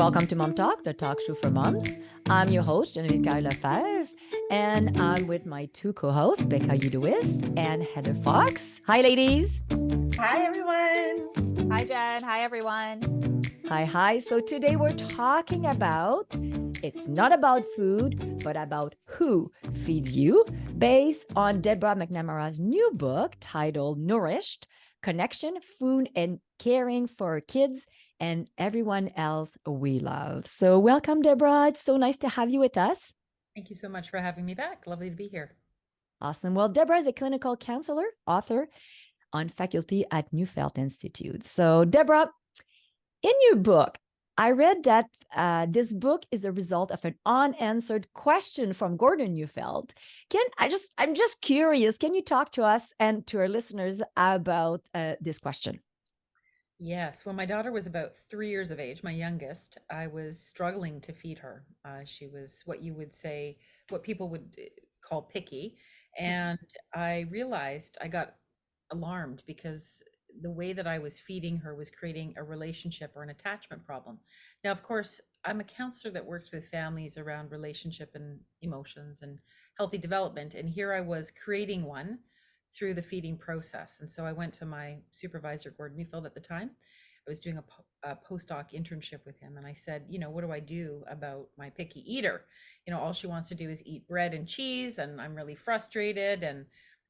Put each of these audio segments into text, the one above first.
Welcome to Mom Talk, the talk show for moms. I'm your host, Genevieve Lefebvre, and I'm with my two co-hosts, Becca Uduis and Heather Fox. Hi, ladies. Hi, everyone. Hi, Jen. Hi, everyone. Hi. So today we're talking about it's not about food, but about who feeds you, based on Deborah MacNamarah's new book titled Nourished: Connection, Food, and Caring for Our Kids and Everyone Else We Love. So welcome, Deborah. It's so nice to have you with us. Thank you so much for having me back. Lovely to be here. Awesome. Well, Deborah is a clinical counselor, author on faculty at Neufeld Institute. So, Deborah, in your book, I read that this book is a result of an unanswered question from Gordon Neufeld. I'm just curious. Can you talk to us and to our listeners about this question? Yes. When my daughter was about 3 years of age, my youngest, I was struggling to feed her. She was what you would say, what people would call picky. And I realized I got alarmed because the way that I was feeding her was creating a relationship or an attachment problem. Now, of course, I'm a counselor that works with families around relationship and emotions and healthy development. And here I was creating one through the feeding process. And so I went to my supervisor, Gordon Neufeld, at the time. I was doing a postdoc internship with him. And I said, what do I do about my picky eater? All she wants to do is eat bread and cheese, and I'm really frustrated. And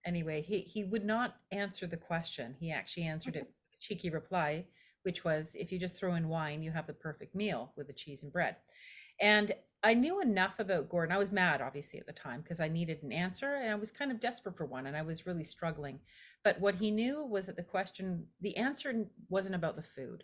anyway, he would not answer the question. He actually answered it with a cheeky reply, which was, if you just throw in wine, you have the perfect meal with the cheese and bread. And I knew enough about Gordon. I was mad, obviously, at the time because I needed an answer and I was kind of desperate for one and I was really struggling. But what he knew was that the answer wasn't about the food.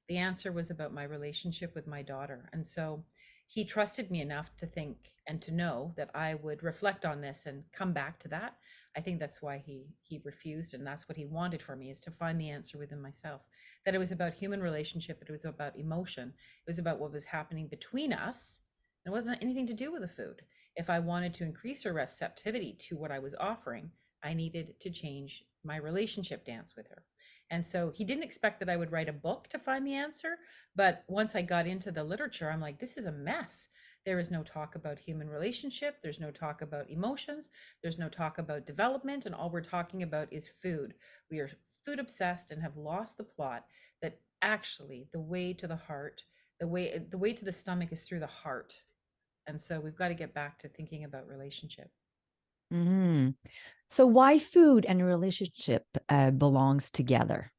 The answer was about my relationship with my daughter. And so he trusted me enough to think and to know that I would reflect on this and come back to that. I think that's why he refused, and that's what he wanted for me, is to find the answer within myself. That it was about human relationship, it was about emotion, it was about what was happening between us. It wasn't anything to do with the food. If I wanted to increase her receptivity to what I was offering, I needed to change my relationship dance with her. And so he didn't expect that I would write a book to find the answer. But once I got into the literature, I'm like, this is a mess. There is no talk about human relationship. There's no talk about emotions. There's no talk about development. And all we're talking about is food. We are food obsessed and have lost the plot that actually the way to the heart, the way to the stomach is through the heart. And so we've got to get back to thinking about relationship. Mm-hmm. So why food and relationship belongs together?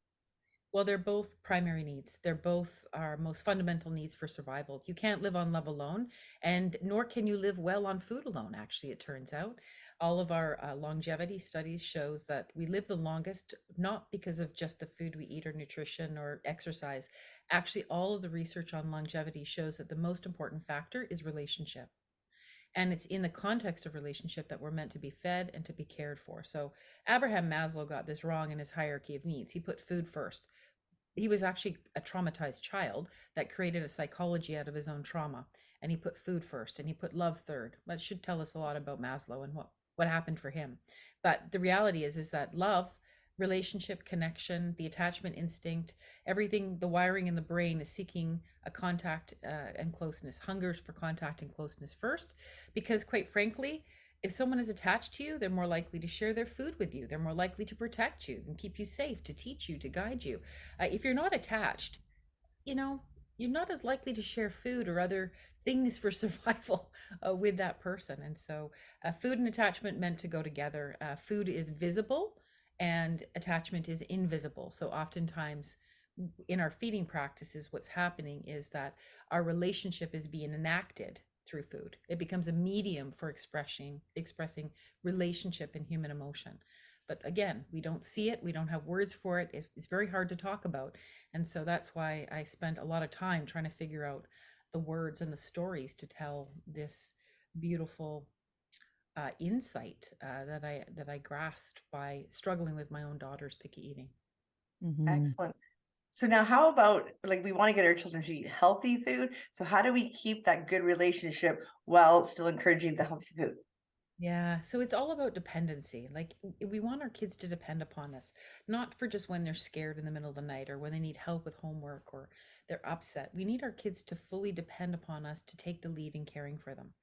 Well, they're both primary needs. They're both our most fundamental needs for survival. You can't live on love alone, and nor can you live well on food alone, actually, it turns out. All of our longevity studies shows that we live the longest, not because of just the food we eat or nutrition or exercise. Actually, all of the research on longevity shows that the most important factor is relationship. And it's in the context of relationship that we're meant to be fed and to be cared for. So Abraham Maslow got this wrong in his hierarchy of needs. He put food first. He was actually a traumatized child that created a psychology out of his own trauma, and he put food first and he put love third. That should tell us a lot about Maslow and what happened for him. But the reality is that love, relationship, connection, the attachment instinct, everything, the wiring in the brain is seeking a contact and closeness, hungers for contact and closeness first, because quite frankly, if someone is attached to you, they're more likely to share their food with you. They're more likely to protect you and keep you safe, to teach you, to guide you. If you're not attached, you're not as likely to share food or other things for survival with that person. And so food and attachment meant to go together. Food is visible and attachment is invisible. So oftentimes in our feeding practices, what's happening is that our relationship is being enacted through food. It becomes a medium for expressing relationship and human emotion. But again, we don't see it. We don't have words for it. It's very hard to talk about. And so that's why I spent a lot of time trying to figure out the words and the stories to tell this beautiful insight that I grasped by struggling with my own daughter's picky eating. Mm-hmm. Excellent. So now how about, like, we want to get our children to eat healthy food. So how do we keep that good relationship while still encouraging the healthy food? Yeah, so it's all about dependency. Like we want our kids to depend upon us, not for just when they're scared in the middle of the night or when they need help with homework or they're upset. We need our kids to fully depend upon us to take the lead in caring for them.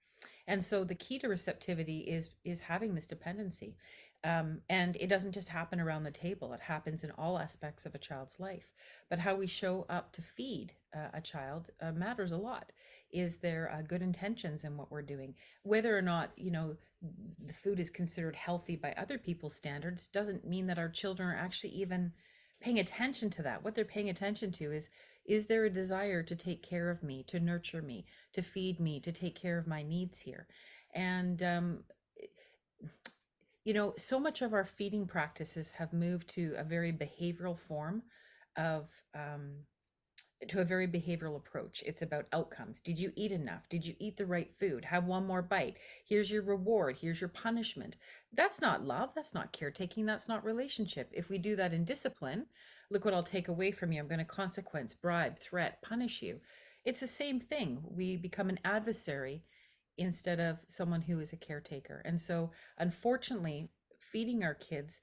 And so the key to receptivity is having this dependency. And it doesn't just happen around the table, it happens in all aspects of a child's life. But how we show up to feed a child matters a lot. Is there good intentions in what we're doing? Whether or not, the food is considered healthy by other people's standards doesn't mean that our children are actually even paying attention to that. What they're paying attention to is there a desire to take care of me, to nurture me, to feed me, to take care of my needs here? And so much of our feeding practices have moved to a very behavioral form of to a very behavioral approach. It's about outcomes. Did you eat enough? Did you eat the right food? Have one more bite. Here's your reward. Here's your punishment. That's not love. That's not caretaking. That's not relationship. If we do that in discipline, look what I'll take away from you. I'm going to consequence, bribe, threat, punish you. It's the same thing. We become an adversary instead of someone who is a caretaker. And so, unfortunately, feeding our kids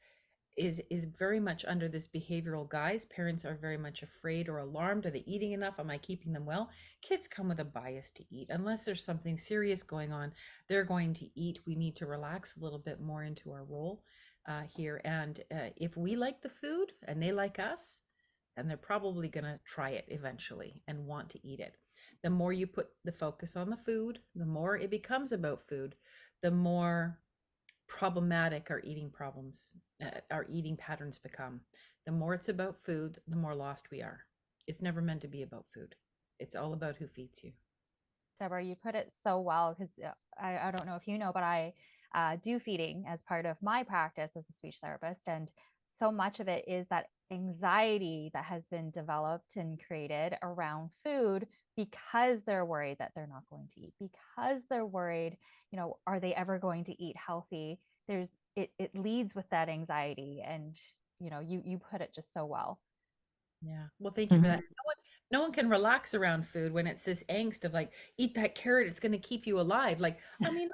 is very much under this behavioral guise. Parents are very much afraid or alarmed. Are they eating enough? Am I keeping them well? Kids come with a bias to eat. Unless there's something serious going on, they're going to eat. We need to relax a little bit more into our role here. And if we like the food and they like us, then they're probably going to try it eventually and want to eat it. The more you put the focus on the food, the more it becomes about food, the more problematic our eating patterns become. The more it's about food, the more lost we are. It's never meant to be about food. It's all about who feeds you. Deborah, you put it so well because I don't know if you know, but I do feeding as part of my practice as a speech therapist. And so much of it is that anxiety that has been developed and created around food because they're worried that they're not going to eat, because they're worried, are they ever going to eat healthy? It leads with that anxiety. And, you put it just so well. Yeah. Well, thank you for that. Mhm. No one can relax around food when it's this angst of like, eat that carrot, it's going to keep you alive. Like, I mean,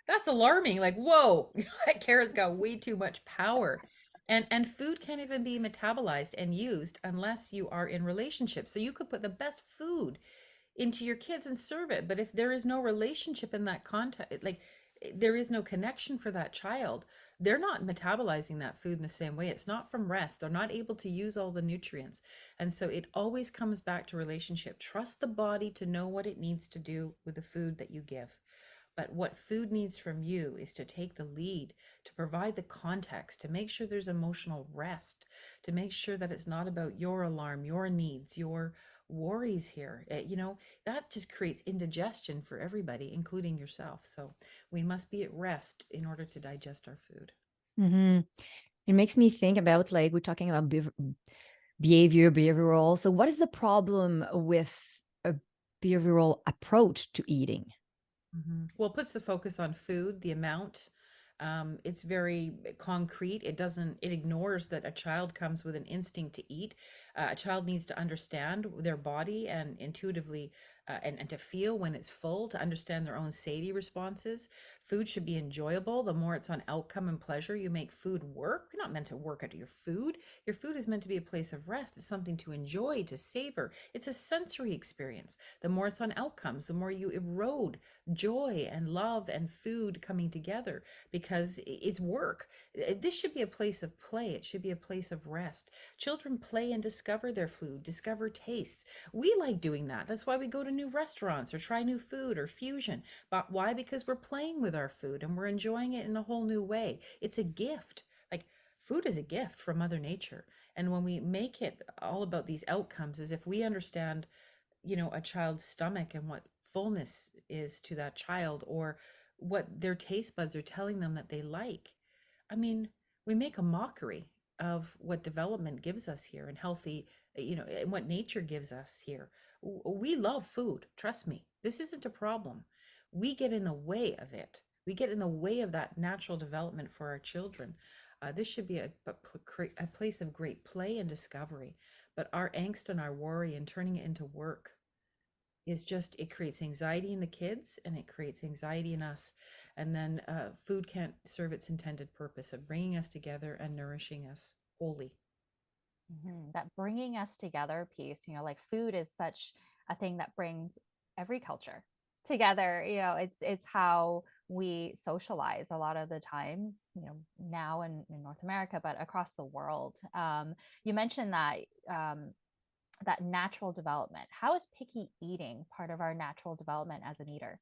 that's alarming. Like, whoa, that carrot's got way too much power. And food can't even be metabolized and used unless you are in relationship. So you could put the best food into your kids and serve it. But if there is no relationship in that context, like there is no connection for that child, they're not metabolizing that food in the same way. It's not from rest. They're not able to use all the nutrients. And so it always comes back to relationship. Trust the body to know what it needs to do with the food that you give. But what food needs from you is to take the lead, to provide the context, to make sure there's emotional rest, to make sure that it's not about your alarm, your needs, your worries here. That just creates indigestion for everybody, including yourself. So we must be at rest in order to digest our food. Mhm. It makes me think about, like, we're talking about behavioral. So what is the problem with a behavioral approach to eating? Well, it puts the focus on food, the amount. It's very concrete. It ignores that a child comes with an instinct to eat. A child needs to understand their body and intuitively, and to feel when it's full, to understand their own satiety responses. Food should be enjoyable. The more it's on outcome and pleasure, you make food work. You're not meant to work at your food. Your food is meant to be a place of rest. It's something to enjoy, to savor. It's a sensory experience. The more it's on outcomes, the more you erode joy and love and food coming together because it's work. This should be a place of play. It should be a place of rest. Children play and discover their food, discover tastes. We like doing that. That's why we go to new restaurants or try new food or fusion. But why? Because we're playing with our food and we're enjoying it in a whole new way. It's a gift. Like, food is a gift from Mother Nature. And when we make it all about these outcomes, as if we understand a child's stomach and what fullness is to that child, or what their taste buds are telling them that they like. I mean, we make a mockery of what development gives us here and healthy, and what nature gives us here. We love food. Trust me, this isn't a problem. We get in the way of it. We get in the way of that natural development for our children. This should be a place of great play and discovery. But our angst and our worry and turning it into work, is just, it creates anxiety in the kids and it creates anxiety in us. And then food can't serve its intended purpose of bringing us together and nourishing us wholly. That bringing us together piece, like food is such a thing that brings every culture together. It's how we socialize a lot of the times, now in North America, but across the world. You mentioned that that natural development. How is picky eating part of our natural development as an eater?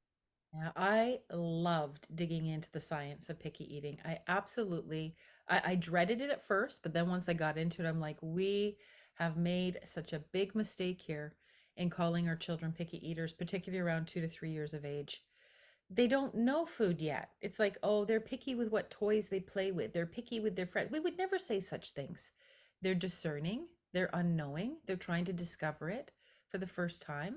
Yeah, I loved digging into the science of picky eating. I dreaded it at first, but then once I got into it, I'm like, we have made such a big mistake here in calling our children picky eaters, particularly around 2 to 3 years of age. They don't know food yet. It's like, oh, they're picky with what toys they play with. They're picky with their friends. We would never say such things. They're discerning, they're unknowing, they're trying to discover it for the first time.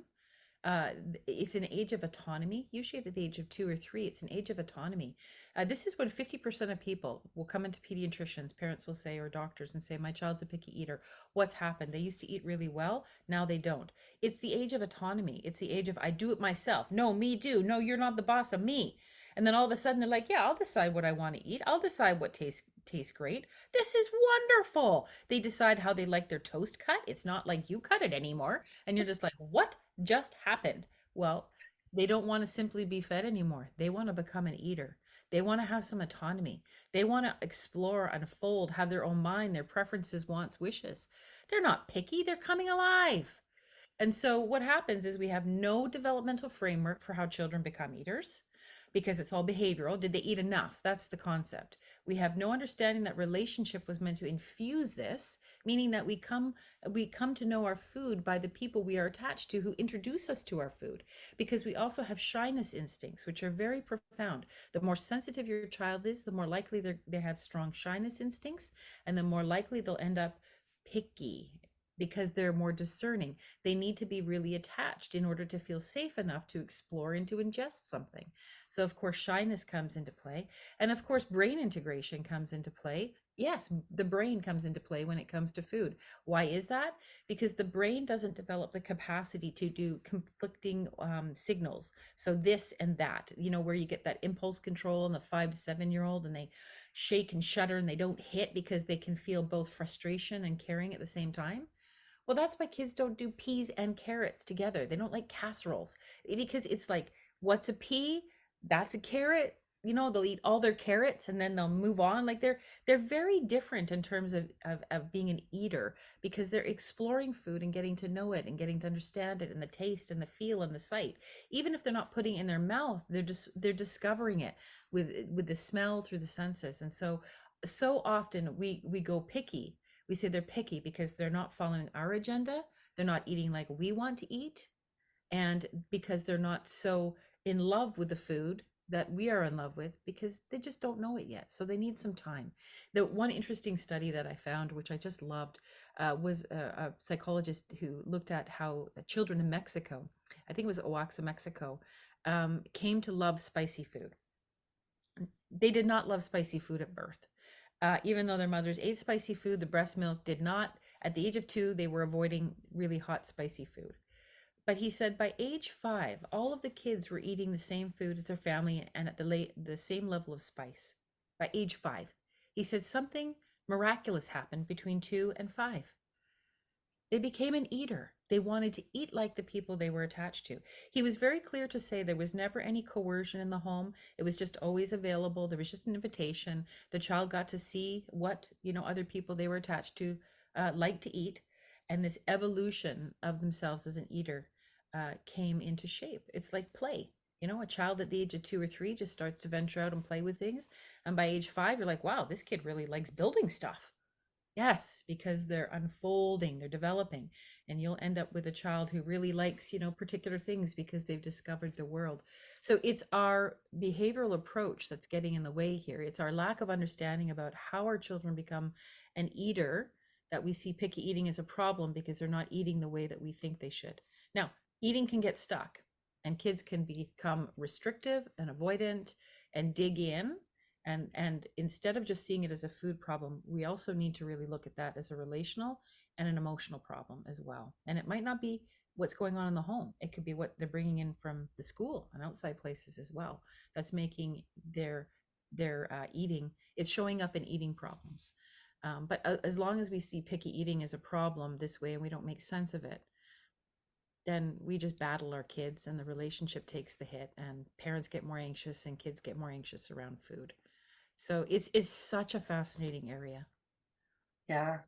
It's an age of autonomy. Usually at the age of 2 or 3, it's an age of autonomy. This is when 50% of people will come into pediatricians, parents will say, or doctors, and say, my child's a picky eater. What's happened? They used to eat really well. Now they don't. It's the age of autonomy. It's the age of, I do it myself. No, me do. No, you're not the boss of me. And then all of a sudden they're like, yeah, I'll decide what I want to eat. I'll decide what tastes great. This is wonderful. They decide how they like their toast cut. It's not like you cut it anymore. And you're just like, what just happened? Well, they don't want to simply be fed anymore. They want to become an eater. They want to have some autonomy. They want to explore, unfold, have their own mind, their preferences, wants, wishes. They're not picky, they're coming alive. And so what happens is we have no developmental framework for how children become eaters because it's all behavioral. Did they eat enough? That's the concept. We have no understanding that relationship was meant to infuse this, meaning that we come to know our food by the people we are attached to who introduce us to our food, because we also have shyness instincts, which are very profound. The more sensitive your child is, the more likely they have strong shyness instincts, and the more likely they'll end up picky because they're more discerning. They need to be really attached in order to feel safe enough to explore and to ingest something. So, of course, shyness comes into play. And of course, brain integration comes into play. Yes, the brain comes into play when it comes to food. Why is that? Because the brain doesn't develop the capacity to do conflicting signals. So, this and that, where you get that impulse control in the 5 to 7 year old and they shake and shudder and they don't hit because they can feel both frustration and caring at the same time. Well, that's why kids don't do peas and carrots together. They don't like casseroles because it's like, what's a pea? That's a carrot. They'll eat all their carrots and then they'll move on. Like they're very different in terms of being an eater, because they're exploring food and getting to know it and getting to understand it and the taste and the feel and the sight. Even if they're not putting it in their mouth, they're discovering it with the smell through the senses. And so often we go picky. We say they're picky because they're not following our agenda. They're not eating like we want to eat. And because they're not so in love with the food that we are in love with, because they just don't know it yet. So they need some time. The one interesting study that I found, which I just loved, was a psychologist who looked at how children in Mexico, I think it was Oaxaca, Mexico, came to love spicy food. They did not love spicy food at birth. Even though their mothers ate spicy food, the breast milk did not. At the age of 2, they were avoiding really hot, spicy food. But he said by age 5, all of the kids were eating the same food as their family and at the same level of spice. By age 5, he said something miraculous happened between 2 and 5. They became an eater. They wanted to eat like the people they were attached to. He was very clear to say there was never any coercion in the home. It was just always available. There was just an invitation. The child got to see what, other people they were attached to like to eat. And this evolution of themselves as an eater came into shape. It's like play. A child at the age of 2 or 3 just starts to venture out and play with things. And by age 5, you're like, wow, this kid really likes building stuff. Yes, because they're unfolding, they're developing, and you'll end up with a child who really likes, particular things because they've discovered the world. So it's our behavioral approach that's getting in the way here. It's our lack of understanding about how our children become an eater that we see picky eating as a problem because they're not eating the way that we think they should. Now, eating can get stuck, and kids can become restrictive and avoidant and dig in. And instead of just seeing it as a food problem, we also need to really look at that as a relational and an emotional problem as well. And it might not be what's going on in the home. It could be what they're bringing in from the school and outside places as well. That's making their eating. It's showing up in eating problems. But as long as we see picky eating as a problem this way and we don't make sense of it, then we just battle our kids and the relationship takes the hit and parents get more anxious and kids get more anxious around food. So it's such a fascinating area. Yeah.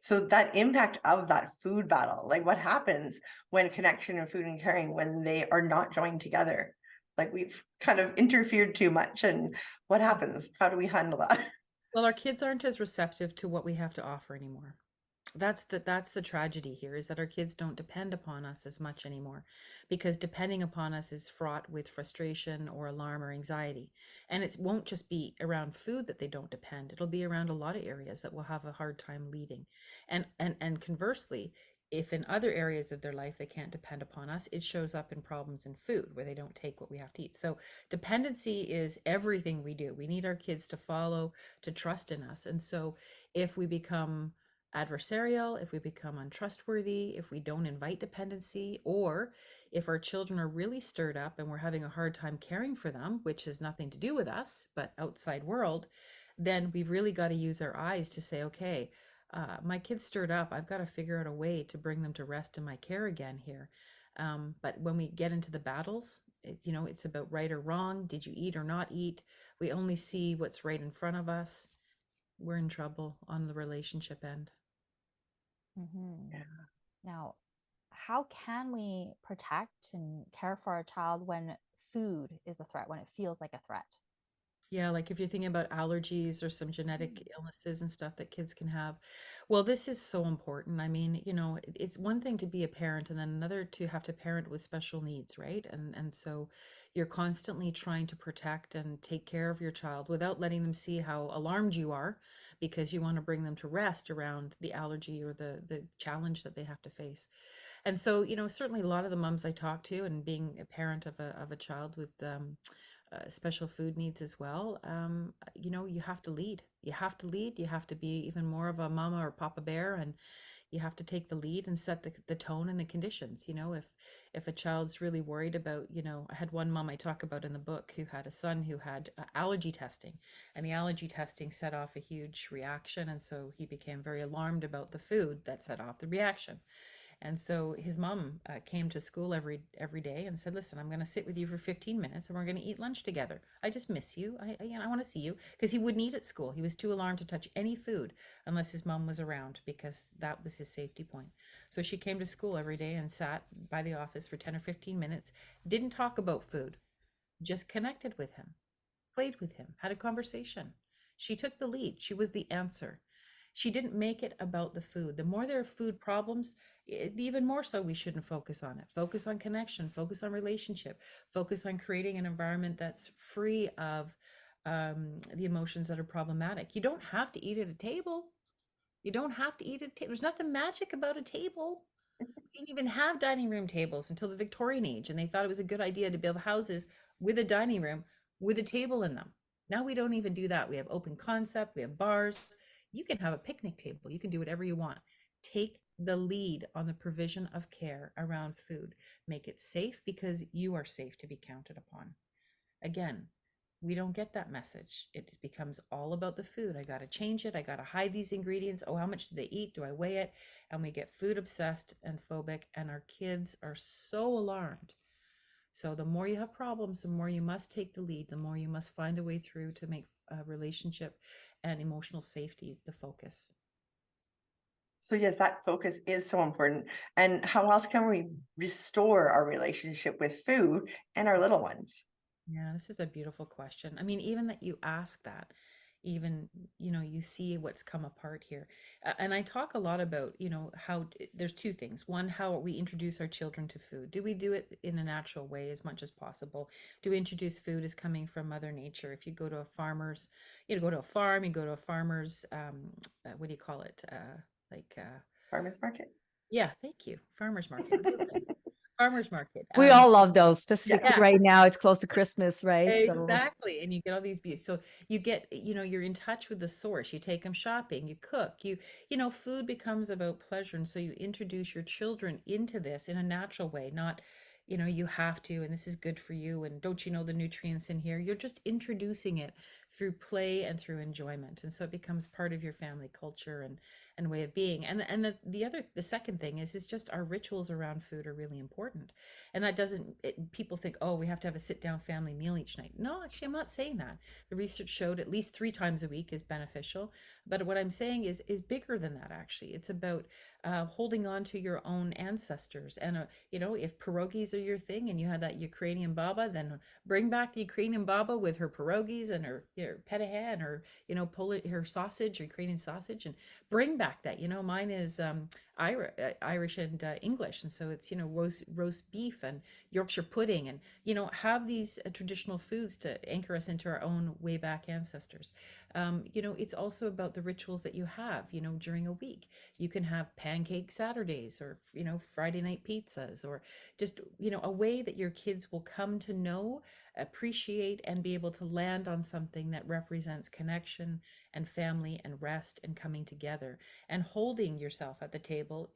So that impact of that food battle, like what happens when connection and food and caring, when they are not joined together? Like we've kind of interfered too much, and what happens? How do we handle that? Well, our kids aren't as receptive to what we have to offer anymore. That's the tragedy here, is that our kids don't depend upon us as much anymore, because depending upon us is fraught with frustration or alarm or anxiety. And it won't just be around food that they don't depend. It'll be around a lot of areas that will have a hard time leading. And conversely, if in other areas of their life they can't depend upon us, it shows up in problems in food where they don't take what we have to eat. So dependency is everything we do. We need our kids to follow, to trust in us. And so if we become adversarial, if we become untrustworthy, if we don't invite dependency, or if our children are really stirred up and we're having a hard time caring for them, which has nothing to do with us, but outside world, then we've really got to use our eyes to say, okay, my kid's stirred up. I've got to figure out a way to bring them to rest in my care again here. But when we get into the battles, it's about right or wrong. Did you eat or not eat? We only see what's right in front of us. We're in trouble on the relationship end. Mm-hmm. Yeah. Now, how can we protect and care for our child when food is a threat, when it feels like a threat? Yeah, like if you're thinking about allergies or some genetic illnesses and stuff that kids can have. Well, this is so important. I mean, it's one thing to be a parent and then another to have to parent with special needs, right? And so you're constantly trying to protect and take care of your child without letting them see how alarmed you are, because you want to bring them to rest around the allergy or the challenge that they have to face. And so, certainly a lot of the moms I talk to, and being a parent of a child with special food needs as well, you have to lead. You have to lead. You have to be even more of a mama or papa bear, and you have to take the lead and set the tone and the conditions. If a child's really worried about, I had one mom I talk about in the book who had a son who had allergy testing, and the allergy testing set off a huge reaction, and so he became very alarmed about the food that set off the reaction. And so his mom came to school every day and said, "Listen, I'm going to sit with you for 15 minutes, and we're going to eat lunch together. I just miss you. I want to see you," because he wouldn't eat at school. He was too alarmed to touch any food unless his mom was around, because that was his safety point. So she came to school every day and sat by the office for 10 or 15 minutes, didn't talk about food, just connected with him, played with him, had a conversation. She took the lead. She was the answer. She didn't make it about the food. The more there are food problems, even more so we shouldn't focus on it. Focus on connection, focus on relationship, focus on creating an environment that's free of the emotions that are problematic. You don't have to eat at a table. You don't have to eat at a table. There's nothing magic about a table. We didn't even have dining room tables until the Victorian age, and they thought it was a good idea to build houses with a dining room with a table in them. Now we don't even do that. We have open concept, we have bars. You can have a picnic table, you can do whatever you want. Take the lead on the provision of care around food. Make it safe because you are safe to be counted upon. Again, we don't get that message. It becomes all about the food. I got to change it. I got to hide these ingredients. Oh, how much do they eat? Do I weigh it? And we get food obsessed and phobic, and our kids are so alarmed. So the more you have problems, the more you must take the lead, the more you must find a way through to make relationship and emotional safety the focus. So yes, that focus is so important. And how else can we restore our relationship with food and our little ones? Yeah, this is a beautiful question. I mean, even that you ask that, even, you see what's come apart here. And I talk a lot about, how there's two things. One, how we introduce our children to food. Do we do it in a natural way as much as possible? Do we introduce food as coming from Mother Nature? If you go to a farmer's, go to a farm, you go to a farmer's, what do you call it? Like, Farmers market. yeah, thank you. Farmer's market. Real good. Farmer's market. We all love those, specifically Yeah. right now. It's close to Christmas, right? So Exactly. And you get all these so you get, you're in touch with the source. You take them shopping, you cook, food becomes about pleasure. And so you introduce your children into this in a natural way, not, you have to, and this is good for you. And don't you know the nutrients in here? You're just introducing it through play and through enjoyment. And so it becomes part of your family culture and way of being. And the second thing is just our rituals around food are really important. And that doesn't, people think, oh, we have to have a sit down family meal each night. No, actually, I'm not saying that. The research showed at least 3 times a week is beneficial. But what I'm saying is bigger than that, actually. It's about holding on to your own ancestors. And, if pierogies are your thing and you had that Ukrainian baba, then bring back the Ukrainian baba with her pierogies and her petahe and her, her sausage, Ukrainian sausage, and bring back that. Mine is Irish and English, and so it's roast beef and Yorkshire pudding, and have these traditional foods to anchor us into our own way back ancestors. It's also about the rituals that you have during a week. You can have pancake Saturdays, or Friday night pizzas, or just a way that your kids will come to know, appreciate, and be able to land on something that represents connection and family and rest and coming together and holding yourself at the table,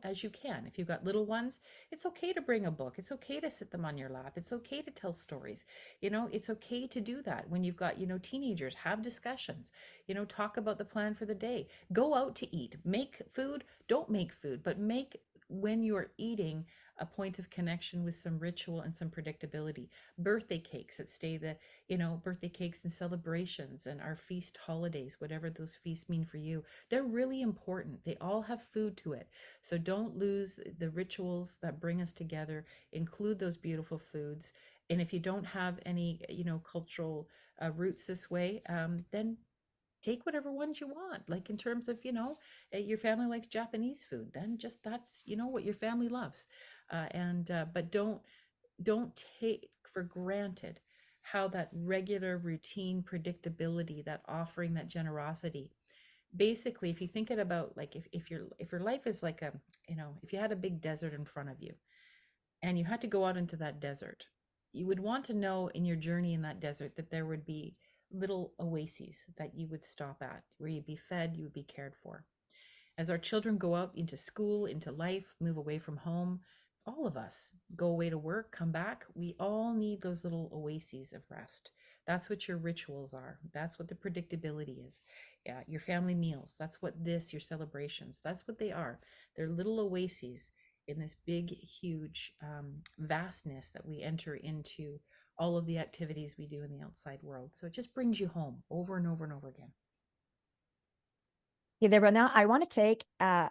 as you can. If you've got little ones, it's okay to bring a book. It's okay to sit them on your lap. It's okay to tell stories. It's okay to do that. When you've got, teenagers, have discussions, talk about the plan for the day, go out to eat, make food, don't make food, but make, when you're eating, a point of connection with some ritual and some predictability. Birthday cakes that stay birthday cakes and celebrations and our feast holidays, whatever those feasts mean for you, they're really important. They all have food to it. So don't lose the rituals that bring us together, include those beautiful foods. And if you don't have any, cultural roots this way, then take whatever ones you want. Like in terms of, your family likes Japanese food, then just that's, what your family loves. But don't take for granted how that regular routine predictability, that offering, that generosity. Basically, if you think it about, like, if your life is like if you had a big desert in front of you and you had to go out into that desert, you would want to know in your journey in that desert that there would be little oases that you would stop at, where you'd be fed, you would be cared for. As our children go out into school, into life, move away from home, all of us go away to work, come back, we all need those little oases of rest. That's what your rituals are. That's what the predictability is. Yeah, your family meals, that's what your celebrations, that's what they are. They're little oases in this big, huge vastness that we enter into all of the activities we do in the outside world. So it just brings you home over and over and over again. okay, Deborah, now I want to take, I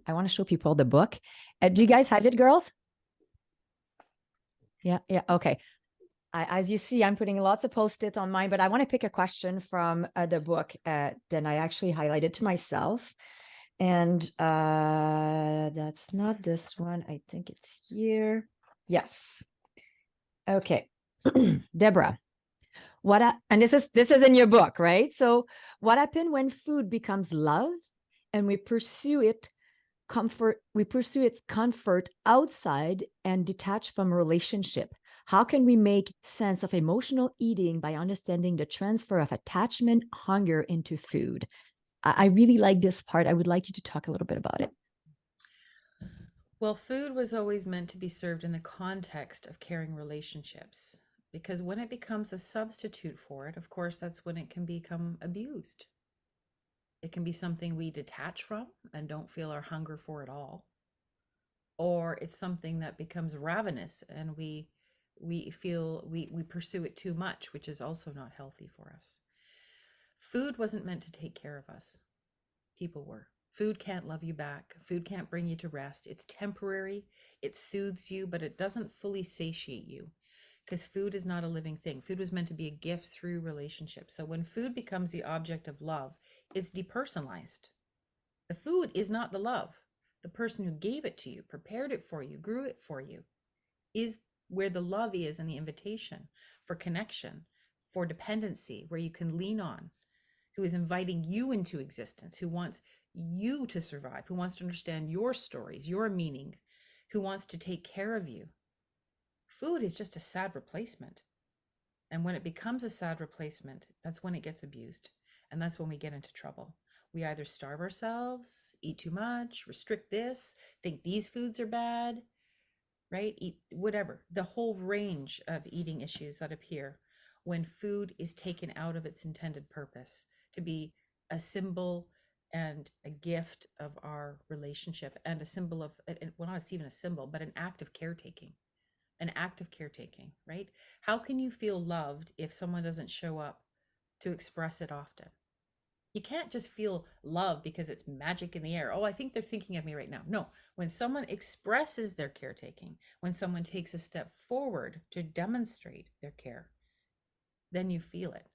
want to show people the book. Do you guys have it, girls? Yeah, okay. As you see, I'm putting lots of Post-it on mine, but I want to pick a question from the book. Then I actually highlighted to myself. And that's not this one. I think it's here. Yes. Okay. Deborah, and this is in your book, right? So what happened when food becomes love and we pursue its comfort outside and detached from a relationship? How can we make sense of emotional eating by understanding the transfer of attachment, hunger into food? I really like this part. I would like you to talk a little bit about it. Well, food was always meant to be served in the context of caring relationships, because when it becomes a substitute for it, of course, that's when it can become abused. It can be something we detach from and don't feel our hunger for at all. Or it's something that becomes ravenous and we feel we pursue it too much, which is also not healthy for us. Food wasn't meant to take care of us. People were. Food can't love you back. Food can't bring you to rest. It's temporary. It soothes you, but it doesn't fully satiate you, because food is not a living thing. Food was meant to be a gift through relationships. So when food becomes the object of love, it's depersonalized. The food is not the love. The person who gave it to you, prepared it for you, grew it for you, is where the love is, and the invitation for connection, for dependency, where you can lean on, who is inviting you into existence, who wants you to survive, who wants to understand your stories, your meaning, who wants to take care of you. Food is just a sad replacement. And when it becomes a sad replacement, that's when it gets abused. And that's when we get into trouble. We either starve ourselves, eat too much, restrict this, think these foods are bad, right? Eat whatever, the whole range of eating issues that appear when food is taken out of its intended purpose to be a symbol and a gift of our relationship, and a symbol of, well, not even a symbol, but an act of caretaking. An act of caretaking, right? How can you feel loved if someone doesn't show up to express it often? You can't just feel love because it's magic in the air. Oh, I think they're thinking of me right now. No, when someone expresses their caretaking, when someone takes a step forward to demonstrate their care, then you feel it.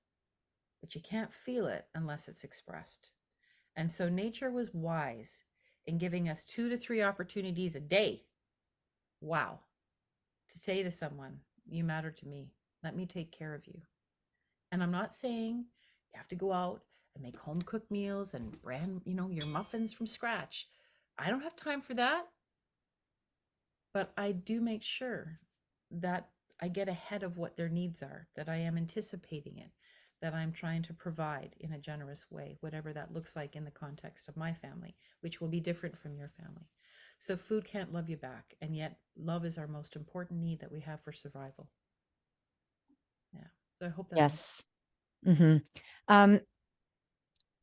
But you can't feel it unless it's expressed. And so nature was wise in giving us 2 to 3 opportunities a day. Wow. To say to someone, you matter to me. Let me take care of you. And I'm not saying you have to go out and make home cooked meals and brand, your muffins from scratch. I don't have time for that. But I do make sure that I get ahead of what their needs are, that I am anticipating it, that I'm trying to provide in a generous way, whatever that looks like in the context of my family, which will be different from your family. So food can't love you back. And yet love is our most important need that we have for survival. Yeah. So I hope that Yes. Mm-hmm.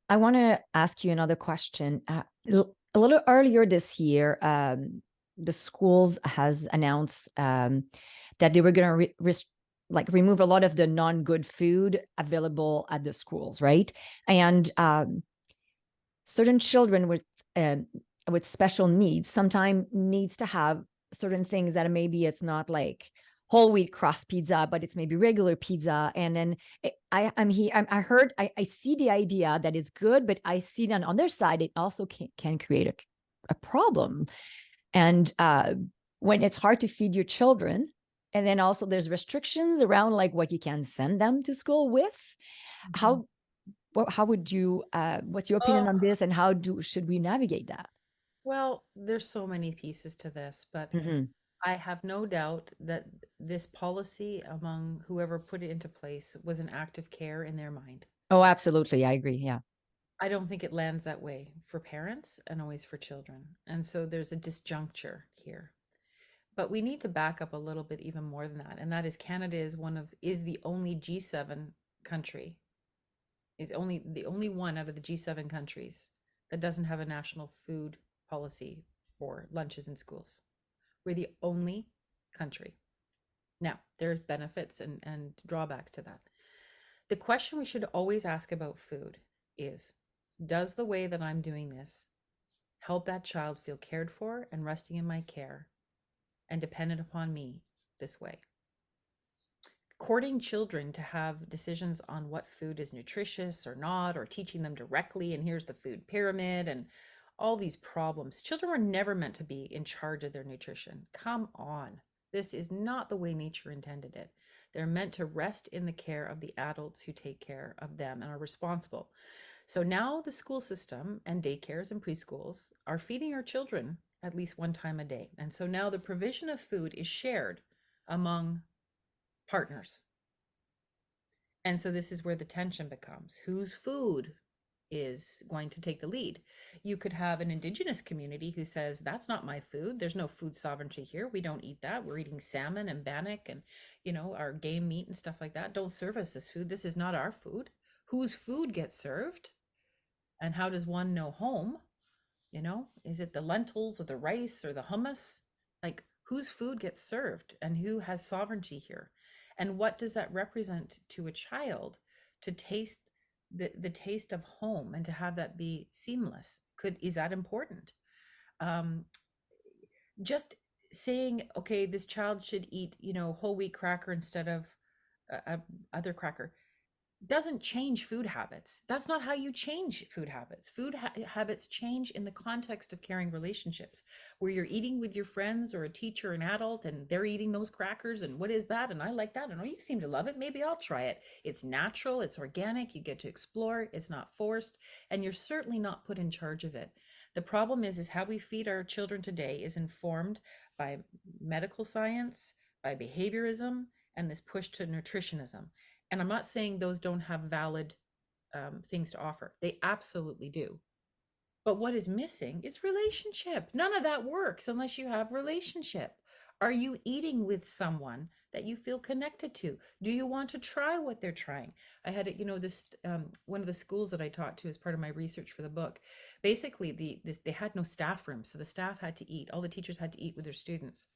I want to ask you another question. A little earlier this year, the schools has announced that they were going to remove a lot of the non-good food available at the schools, right? And certain children with special needs sometimes needs to have certain things that maybe it's not like whole wheat crust pizza, but it's maybe regular pizza. And then I see the idea that is good, but I see that on their side, it also can create a problem. And when it's hard to feed your children, and then also there's restrictions around like what you can send them to school with, how would you, what's your opinion on this, and how should we navigate that? Well, there's so many pieces to this, but I have no doubt that this policy among whoever put it into place was an act of care in their mind. Oh, absolutely. I agree. Yeah. I don't think it lands that way for parents and always for children. And so there's a disjuncture here. But we need to back up a little bit even more than that. And that is Canada is the only G7 country, is the only one out of the G7 countries that doesn't have a national food policy for lunches in schools. We're the only country. Now, there's benefits and drawbacks to that. The question we should always ask about food is, does the way that I'm doing this help that child feel cared for and resting in my care and dependent upon me this way? Courting children to have decisions on what food is nutritious or not, or teaching them directly, and here's the food pyramid and all these problems. Children were never meant to be in charge of their nutrition. Come on. This is not the way nature intended it. They're meant to rest in the care of the adults who take care of them and are responsible. So now the school system and daycares and preschools are feeding our children at least one time a day. And so now the provision of food is shared among partners. And so this is where the tension becomes. Whose food is going to take the lead? You could have an Indigenous community who says, that's not my food. There's no food sovereignty here. We don't eat that. We're eating salmon and bannock and, our game meat and stuff like that. Don't serve us this food. This is not our food. Whose food gets served? And how does one know home? Is it the lentils or the rice or the hummus? Like, whose food gets served and who has sovereignty here? And what does that represent to a child to taste the taste of home and to have that be seamless? Is that important? Just saying, okay, this child should eat, whole wheat cracker instead of a other cracker doesn't change food habits. That's not how you change food habits. Habits change in the context of caring relationships, where you're eating with your friends or a teacher, an adult, and they're eating those crackers. And what is that? And I like that. And oh, you seem to love it. Maybe I'll try it. It's natural. It's organic. You get to explore. It's not forced. And you're certainly not put in charge of it. The problem is how we feed our children today is informed by medical science, by behaviorism, and this push to nutritionism. And I'm not saying those don't have valid things to offer. They absolutely do. But what is missing is relationship. None of that works unless you have relationship. Are you eating with someone that you feel connected to? Do you want to try what they're trying? I had, this one of the schools that I talked to as part of my research for the book. Basically, they had no staff room, so the staff had to eat. All the teachers had to eat with their students.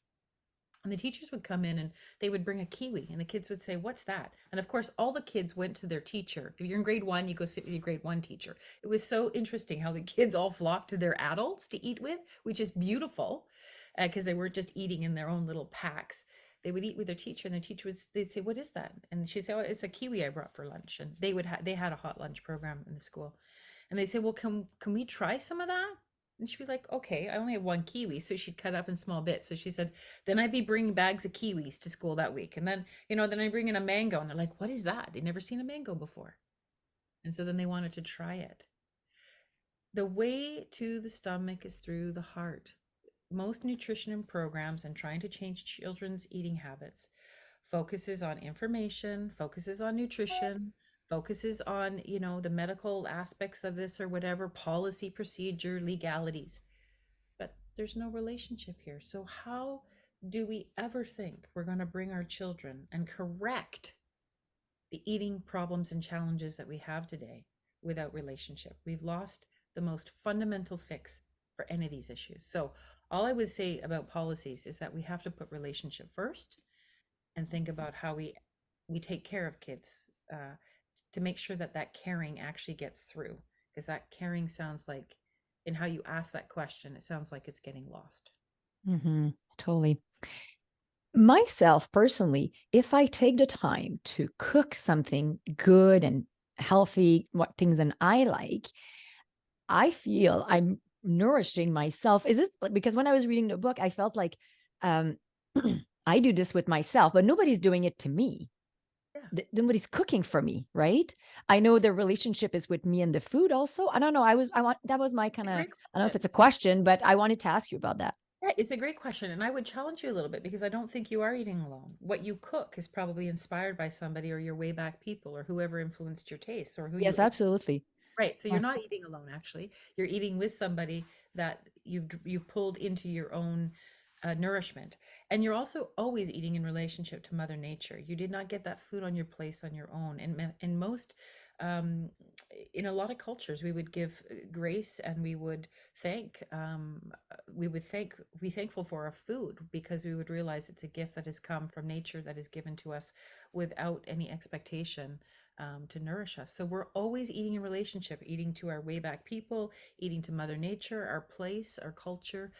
And the teachers would come in and they would bring a kiwi, and the kids would say, "What's that?" And of course, all the kids went to their teacher. If you're in grade 1, you go sit with your grade 1 teacher. It was so interesting how the kids all flocked to their adults to eat with, which is beautiful because they weren't just eating in their own little packs. They would eat with their teacher, and their teacher they'd say, "What is that?" And she'd say, "Oh, it's a kiwi I brought for lunch." And they had a hot lunch program in the school. And they say, "Well, can we try some of that?" And she'd be like, "Okay, I only have one kiwi." So she'd cut up in small bits. So she said, "Then I'd be bringing bags of kiwis to school that week. And then, then I bring in a mango." And they're like, "What is that?" They'd never seen a mango before. And so then they wanted to try it. The way to the stomach is through the heart. Most nutrition programs and trying to change children's eating habits focuses on information, focuses on nutrition, focuses on, the medical aspects of this or whatever, policy, procedure, legalities. But there's no relationship here. So how do we ever think we're going to bring our children and correct the eating problems and challenges that we have today without relationship? We've lost the most fundamental fix for any of these issues. So all I would say about policies is that we have to put relationship first and think about how we take care of kids to make sure that that caring actually gets through, because that caring sounds like, in how you ask that question, it sounds like it's getting lost. Totally. Myself personally, if I take the time to cook something good and healthy, what things that I like, I feel I'm nourishing myself. Is it because when I was reading the book, I felt like I do this with myself, but nobody's doing it to me. Yeah. Nobody's cooking for me, right? I know the relationship is with me and the food also. I don't know. That was my kind of, I don't know if it's a question, but I wanted to ask you about that. Yeah, it's a great question. And I would challenge you a little bit, because I don't think you are eating alone. What you cook is probably inspired by somebody or your way back people or whoever influenced your tastes or who Yes, you absolutely. Right. So you're not eating alone, actually. You're eating with somebody that you've pulled into your own nourishment. And you're also always eating in relationship to Mother Nature. You did not get that food on your place on your own. And in most, in a lot of cultures, we would give grace, and we would be thankful for our food, because we would realize it's a gift that has come from nature, that is given to us without any expectation to nourish us. So we're always eating in relationship, eating to our way back people, eating to Mother Nature, our place, our culture.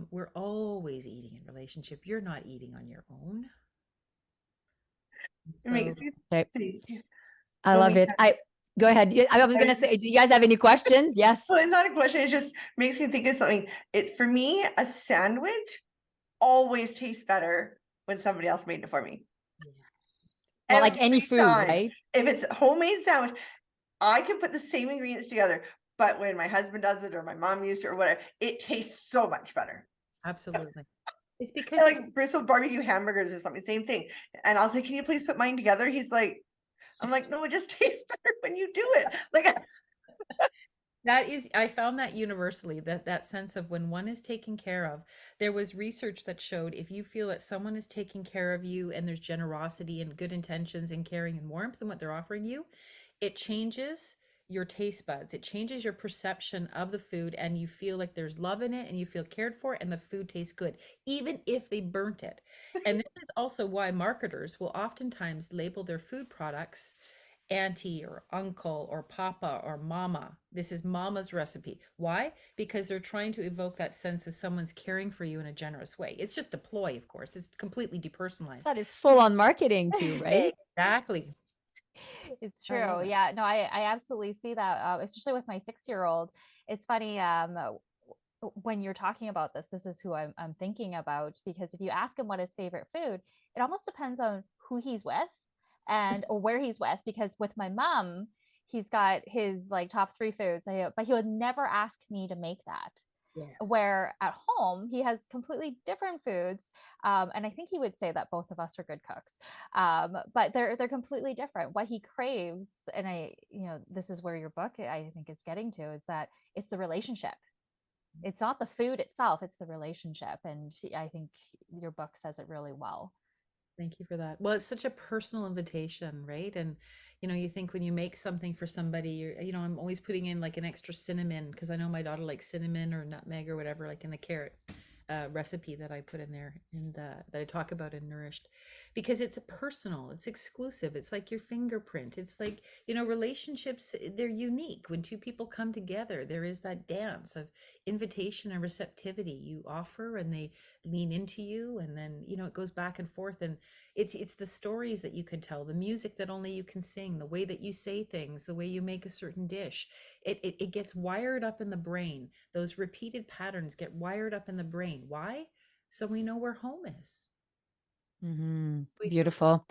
We're always eating in relationship. You're not eating on your own. It makes me think. I love it. Go ahead. I was going to say, do you guys have any questions? Yes. Well, it's not a question. It just makes me think of something. For me, a sandwich always tastes better when somebody else made it for me. Well, like any food, right? If it's a homemade sandwich, I can put the same ingredients together, but when my husband does it or my mom used it or whatever, it tastes so much better. Absolutely. It's because like Bristol barbecue hamburgers or something, same thing. And I'll say, "Can you please put mine together?" He's like, I'm like, "No, it just tastes better when you do it." Like I found that universally, that sense of when one is taken care of. There was research that showed if you feel that someone is taking care of you and there's generosity and good intentions and caring and warmth in what they're offering you, it changes your taste buds. It changes your perception of the food, and you feel like there's love in it and you feel cared for, and the food tastes good, even if they burnt it. And this is also why marketers will oftentimes label their food products auntie or uncle or papa or mama. This is mama's recipe. Why? Because they're trying to evoke that sense of someone's caring for you in a generous way. It's just a ploy, of course. It's completely depersonalized. That is full on marketing too, right? Exactly. It's true. Yeah, no, I absolutely see that, especially with my 6-year-old. It's funny, when you're talking about this is who I'm thinking about, because if you ask him what his favorite food, it almost depends on who he's with and or where he's with. Because with my mom, he's got his like top 3 foods, but he would never ask me to make that. Yes. Where at home he has completely different foods, and I think he would say that both of us are good cooks, but they're completely different. What he craves, and this is where your book I think is getting to, is that it's the relationship. It's not the food itself, it's the relationship, and I think your book says it really well. Thank you for that. Well, it's such a personal invitation, right? And you think when you make something for somebody, I'm always putting in like an extra cinnamon because I know my daughter likes cinnamon or nutmeg or whatever, like in the carrot recipe that I put in there and that I talk about in Nourished, because it's personal, it's exclusive, it's like your fingerprint. It's like, relationships, they're unique. When two people come together, there is that dance of invitation and receptivity. You offer and they lean into you, and then it goes back and forth, and it's the stories that you can tell, the music that only you can sing, the way that you say things, the way you make a certain dish. It gets wired up in the brain. Those repeated patterns get wired up in the brain. Why? So we know where home is. Beautiful.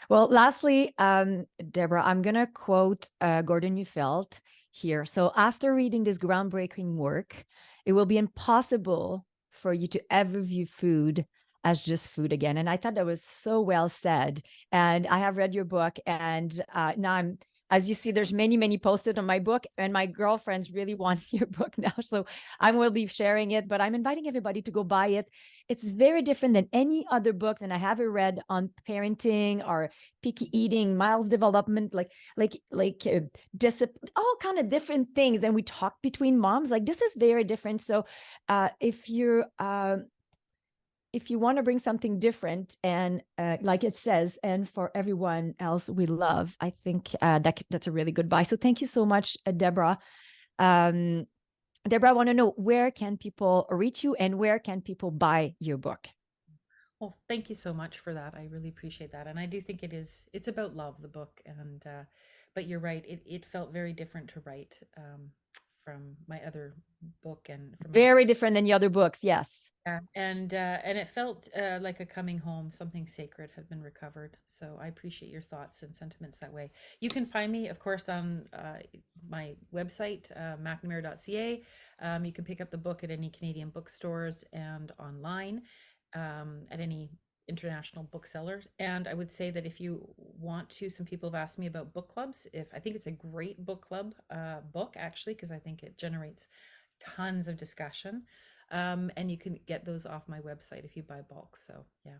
Well, lastly, Deborah, I'm going to quote Gordon Neufeld here. So after reading this groundbreaking work, it will be impossible for you to ever view food as just food again. And I thought that was so well said. And I have read your book, and now as you see, there's many posted on my book, and my girlfriends really want your book now. So I will be sharing it, but I'm inviting everybody to go buy it. It's very different than any other books. And I haven't read on parenting or picky eating, mild development, discipline, all kind of different things. And we talk between moms, like this is very different. So if you want to bring something different and like it says, and for everyone else we love, I think that's a really good buy. So thank you so much, Deborah. Deborah, I want to know, where can people reach you and where can people buy your book? Well, thank you so much for that. I really appreciate that. And I do think it's about love, the book. And, but you're right. It felt very different to write from my other book, and very different than the other books. Yes. Yeah, and it felt like a coming home. Something sacred had been recovered. So I appreciate your thoughts and sentiments that way. You can find me, of course, on my website, macnamara.ca. You can pick up the book at any Canadian bookstores and online at any international booksellers. And I would say that if you want to, some people have asked me about book clubs. I think it's a great book club book, actually, because I think it generates tons of discussion. And you can get those off my website if you buy bulk. So yeah.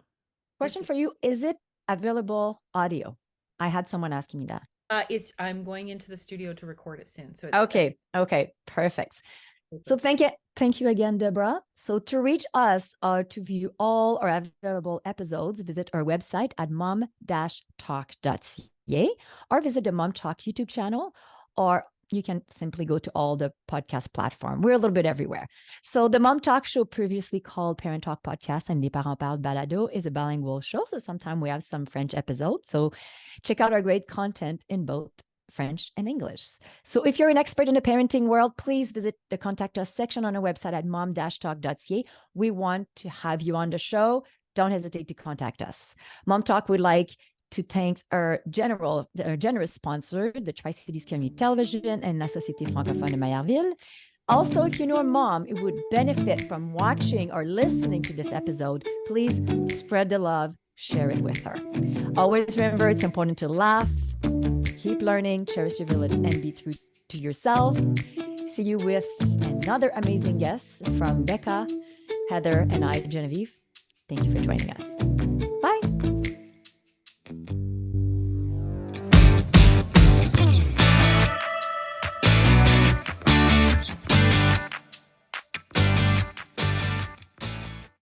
Question for you. Is it available audio? I had someone asking me that. I'm going into the studio to record it soon. So it's okay. Perfect. So thank you again, Deborah. So to reach us or to view all our available episodes, visit our website at mom-talk.ca or visit the Mom Talk YouTube channel, or you can simply go to all the podcast platforms. We're a little bit everywhere. So the Mom Talk show, previously called Parent Talk Podcast and Les Parents Parlent Balado, is a bilingual show. So sometimes we have some French episodes. So check out our great content in both French and English. So if you're an expert in the parenting world, please visit the Contact Us section on our website at mom-talk.ca. We want to have you on the show. Don't hesitate to contact us. Mom Talk would like to thank our generous sponsor, the Tri-Cities Community Television and La Société Francophone de Maillardville. Also, if you know a mom who would benefit from watching or listening to this episode, please spread the love, share it with her. Always remember, it's important to laugh, keep learning, cherish your village, and be true to yourself. See you with another amazing guest from Becca, Heather, and I, Genevieve. Thank you for joining us.